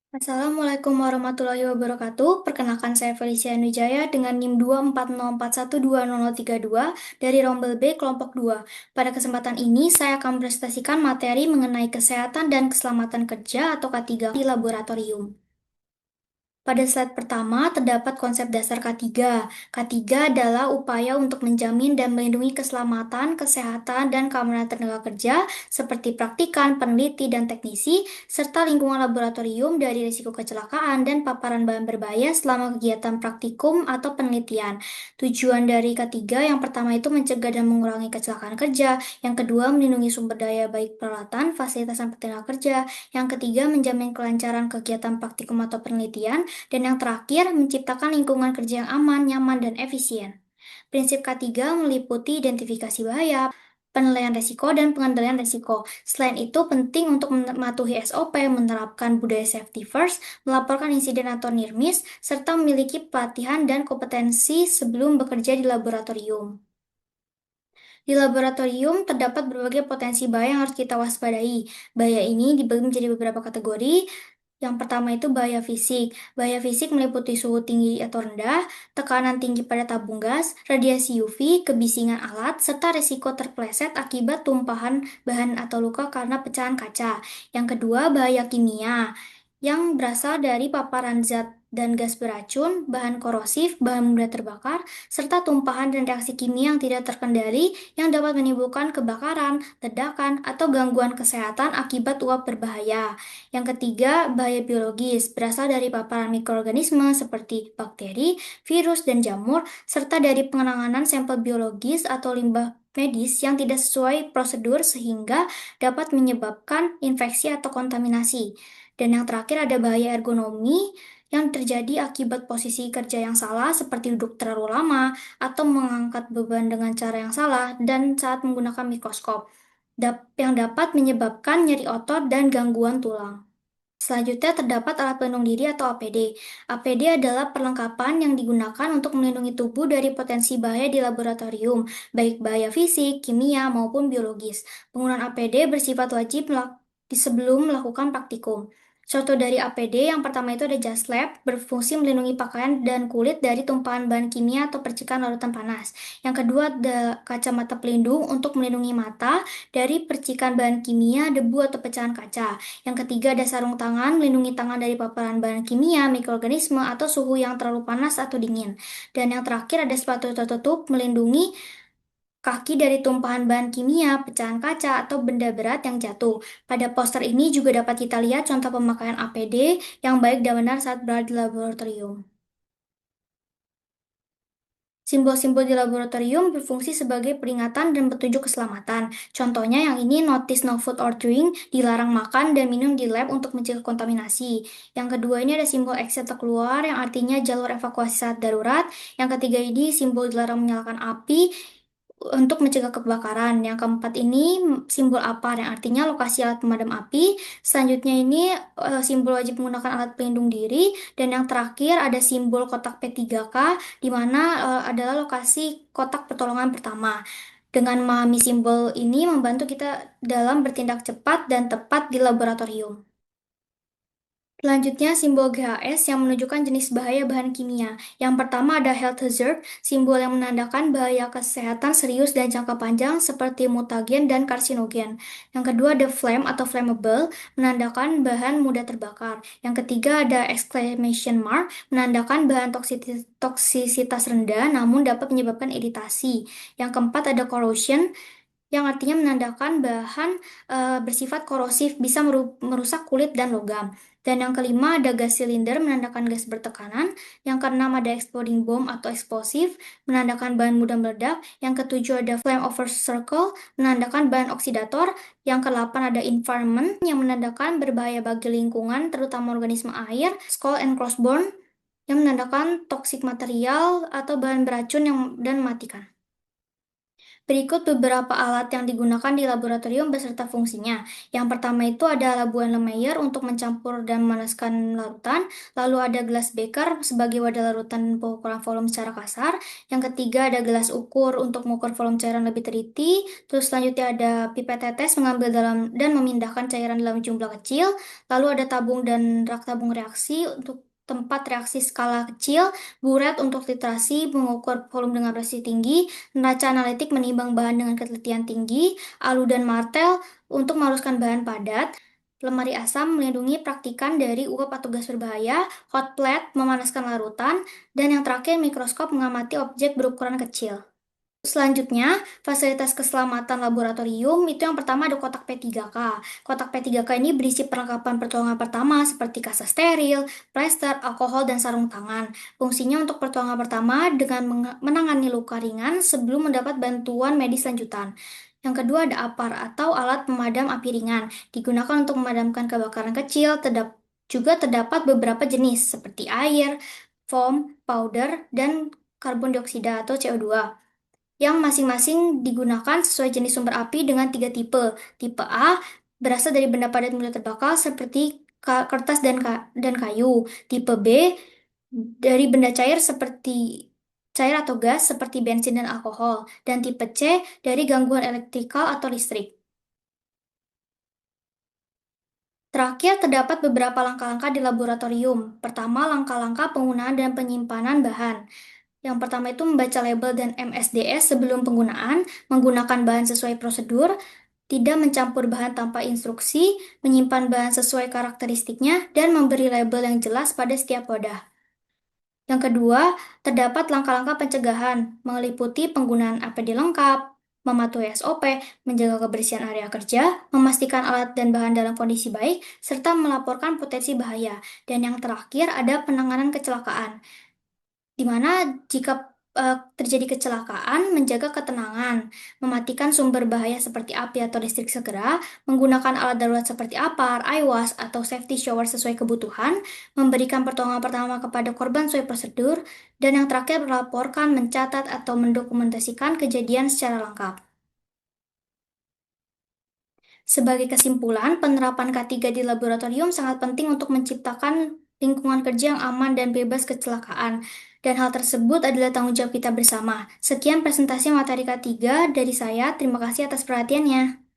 Assalamualaikum warahmatullahi wabarakatuh. Perkenalkan saya Felicia Nujaya dengan NIM 240412032 dari Rombel B kelompok 2. Pada kesempatan ini saya akan presentasikan materi mengenai kesehatan dan keselamatan kerja atau K3 di laboratorium. Pada slide pertama terdapat konsep dasar K3. K3 adalah upaya untuk menjamin dan melindungi keselamatan, kesehatan, dan keamanan tenaga kerja seperti praktikan, peneliti, dan teknisi, serta lingkungan laboratorium dari risiko kecelakaan dan paparan bahan berbahaya selama kegiatan praktikum atau penelitian. Tujuan dari K3 yang pertama itu mencegah dan mengurangi kecelakaan kerja, yang kedua melindungi sumber daya baik peralatan, fasilitas, dan tenaga kerja, yang ketiga menjamin kelancaran kegiatan praktikum atau penelitian, dan yang terakhir, menciptakan lingkungan kerja yang aman, nyaman, dan efisien. Prinsip ketiga meliputi identifikasi bahaya, penilaian risiko, dan pengendalian risiko. Selain itu, penting untuk mematuhi SOP, menerapkan budaya safety first, melaporkan insiden atau near miss, serta memiliki pelatihan dan kompetensi sebelum bekerja di laboratorium. Di laboratorium terdapat berbagai potensi bahaya yang harus kita waspadai. Bahaya ini dibagi menjadi beberapa kategori. Yang pertama itu bahaya fisik. Bahaya fisik meliputi suhu tinggi atau rendah, tekanan tinggi pada tabung gas, radiasi UV, kebisingan alat, serta risiko terpeleset akibat tumpahan bahan atau luka karena pecahan kaca. Yang kedua, bahaya kimia yang berasal dari paparan zat dan gas beracun, bahan korosif, bahan mudah terbakar, serta tumpahan dan reaksi kimia yang tidak terkendali yang dapat menimbulkan kebakaran, ledakan, atau gangguan kesehatan akibat uap berbahaya. Yang ketiga, bahaya biologis berasal dari paparan mikroorganisme seperti bakteri, virus, dan jamur, serta dari pengenangan sampel biologis atau limbah medis yang tidak sesuai prosedur sehingga dapat menyebabkan infeksi atau kontaminasi. Dan yang terakhir ada bahaya ergonomi yang terjadi akibat posisi kerja yang salah seperti duduk terlalu lama atau mengangkat beban dengan cara yang salah dan saat menggunakan mikroskop yang dapat menyebabkan nyeri otot dan gangguan tulang. Selanjutnya terdapat alat pelindung diri atau APD. APD adalah perlengkapan yang digunakan untuk melindungi tubuh dari potensi bahaya di laboratorium, baik bahaya fisik, kimia, maupun biologis. Penggunaan APD bersifat wajib sebelum melakukan praktikum. Contoh dari APD yang pertama itu ada jas lab, berfungsi melindungi pakaian dan kulit dari tumpahan bahan kimia atau percikan larutan panas. Yang kedua ada kacamata pelindung untuk melindungi mata dari percikan bahan kimia, debu, atau pecahan kaca. Yang ketiga ada sarung tangan, melindungi tangan dari paparan bahan kimia, mikroorganisme, atau suhu yang terlalu panas atau dingin. Dan yang terakhir ada sepatu tertutup, melindungi kaki dari tumpahan bahan kimia, pecahan kaca, atau benda berat yang jatuh. Pada poster ini juga dapat kita lihat contoh pemakaian APD yang baik dan benar saat berada di laboratorium. Simbol-simbol di laboratorium berfungsi sebagai peringatan dan petunjuk keselamatan. Contohnya yang ini notice no food or drink, dilarang makan dan minum di lab untuk mencegah kontaminasi. Yang kedua ini ada simbol exit atau keluar yang artinya jalur evakuasi saat darurat. Yang ketiga ini simbol dilarang menyalakan api untuk mencegah kebakaran. Yang keempat ini simbol APAR yang artinya lokasi alat pemadam api. Selanjutnya ini simbol wajib menggunakan alat pelindung diri. Dan yang terakhir ada simbol kotak P3K di mana adalah lokasi kotak pertolongan pertama. Dengan memahami simbol ini membantu kita dalam bertindak cepat dan tepat di laboratorium. Selanjutnya, simbol GHS yang menunjukkan jenis bahaya bahan kimia. Yang pertama ada health hazard, simbol yang menandakan bahaya kesehatan serius dan jangka panjang seperti mutagen dan karsinogen. Yang kedua ada flame atau flammable, menandakan bahan mudah terbakar. Yang ketiga ada exclamation mark, menandakan bahan toksisitas rendah namun dapat menyebabkan iritasi. Yang keempat ada corrosion, yang artinya menandakan bahan bersifat korosif, bisa merusak kulit dan logam. Dan yang kelima ada gas silinder, menandakan gas bertekanan. Yang keenam ada exploding bomb atau eksplosif, menandakan bahan mudah meledak. Yang ketujuh ada flame over circle, menandakan bahan oksidator. Yang kedelapan ada environment, yang menandakan berbahaya bagi lingkungan, terutama organisme air. Skull and crossbone, yang menandakan toksik material atau bahan beracun yang dan mematikan. Berikut beberapa alat yang digunakan di laboratorium beserta fungsinya. Yang pertama itu ada labuan Lemeyer untuk mencampur dan memanaskan larutan, lalu ada gelas beker sebagai wadah larutan pengukuran volume secara kasar. Yang ketiga ada gelas ukur untuk mengukur volume cairan lebih teliti. Terus selanjutnya ada pipet tetes mengambil dalam dan memindahkan cairan dalam jumlah kecil. Lalu ada tabung dan rak tabung reaksi untuk tempat reaksi skala kecil, buret untuk titrasi, mengukur volume dengan presisi tinggi, neraca analitik menimbang bahan dengan ketelitian tinggi, alu dan martel untuk melarutkan bahan padat, lemari asam melindungi praktikan dari uap atau gas berbahaya, hot plate memanaskan larutan, dan yang terakhir mikroskop mengamati objek berukuran kecil. Selanjutnya, fasilitas keselamatan laboratorium itu yang pertama ada kotak P3K. Kotak P3K ini berisi perlengkapan pertolongan pertama seperti kasa steril, plester, alkohol, dan sarung tangan. Fungsinya untuk pertolongan pertama dengan menangani luka ringan sebelum mendapat bantuan medis lanjutan. Yang kedua ada APAR atau alat pemadam api ringan. Digunakan untuk memadamkan kebakaran kecil, juga terdapat beberapa jenis seperti air, foam, powder, dan karbon dioksida atau CO2 yang masing-masing digunakan sesuai jenis sumber api dengan tiga tipe. Tipe A berasal dari benda padat mudah terbakar seperti kertas dan kayu. Tipe B dari benda cair atau gas seperti bensin dan alkohol. Dan tipe C dari gangguan elektrikal atau listrik. Terakhir, terdapat beberapa langkah-langkah di laboratorium. Pertama, langkah-langkah penggunaan dan penyimpanan bahan. Yang pertama itu membaca label dan MSDS sebelum penggunaan, menggunakan bahan sesuai prosedur, tidak mencampur bahan tanpa instruksi, menyimpan bahan sesuai karakteristiknya, dan memberi label yang jelas pada setiap wadah. Yang kedua, terdapat langkah-langkah pencegahan, meliputi penggunaan APD lengkap, mematuhi SOP, menjaga kebersihan area kerja, memastikan alat dan bahan dalam kondisi baik, serta melaporkan potensi bahaya. Dan yang terakhir ada penanganan kecelakaan di mana jika terjadi kecelakaan, menjaga ketenangan, mematikan sumber bahaya seperti api atau listrik segera, menggunakan alat darurat seperti APAR, IWAS, atau safety shower sesuai kebutuhan, memberikan pertolongan pertama kepada korban sesuai prosedur, dan yang terakhir melaporkan, mencatat, atau mendokumentasikan kejadian secara lengkap. Sebagai kesimpulan, penerapan K3 di laboratorium sangat penting untuk menciptakan lingkungan kerja yang aman dan bebas kecelakaan. Dan hal tersebut adalah tanggung jawab kita bersama. Sekian presentasi materi K3 dari saya. Terima kasih atas perhatiannya.